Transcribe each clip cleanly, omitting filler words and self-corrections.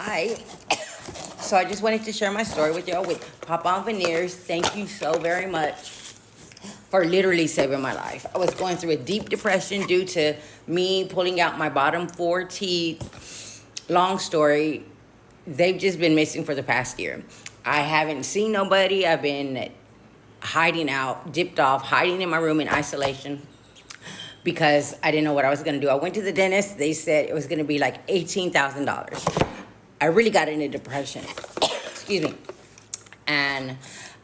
Hi. So I just wanted to share my story with y'all with Papa Veneers. Thank you so very much for literally saving my life. I was going through a deep depression due to me pulling out my bottom 4 teeth. Long story, they've just been missing for the past year. I haven't seen nobody. I've been hiding out, dipped off, hiding in my room in isolation because I didn't know what I was going to do. I went to the dentist. They said it was going to be like $18,000. I really got into depression. Excuse me. And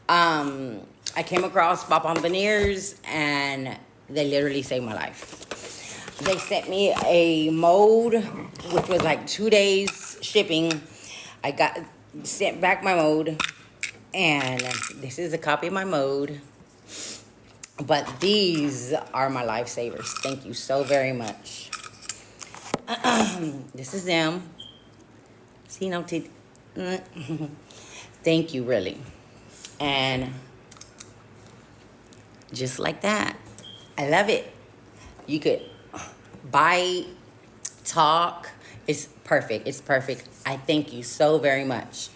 I came across Papa Veneers, and they literally saved my life. They sent me a mold, which was like 2 days shipping. I got sent back my mold, and this is a copy of my mold. But these are my lifesavers. Thank you so very much. This is them. See, no teeth. Thank you, really. And just like that, I love it. You could bite, talk. It's perfect. It's perfect. I thank you so very much.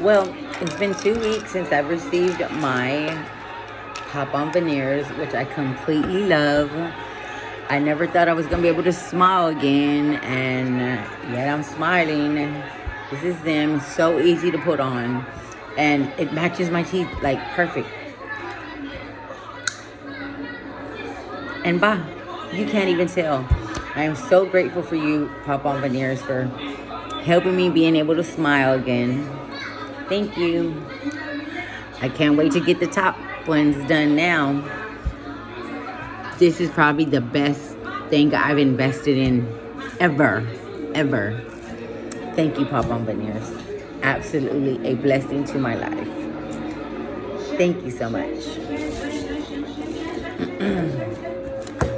Well, it's been 2 weeks since I've received my Pop-On Veneers, which I completely love. I never thought I was going to be able to smile again, and yet I'm smiling. This is them. So easy to put on, and it matches my teeth like perfect. And bah, you can't even tell. I am so grateful for you, Pop-On Veneers, for helping me being able to smile again. Thank you. I can't wait to get the top ones done now. This is probably the best thing I've invested in ever. Thank you, Papa Veneers. Absolutely a blessing to my life. Thank you so much.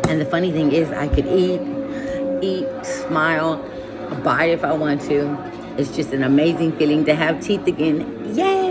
And the funny thing is, I could eat, smile, bite if I want to. It's just an amazing feeling to have teeth again. Yay!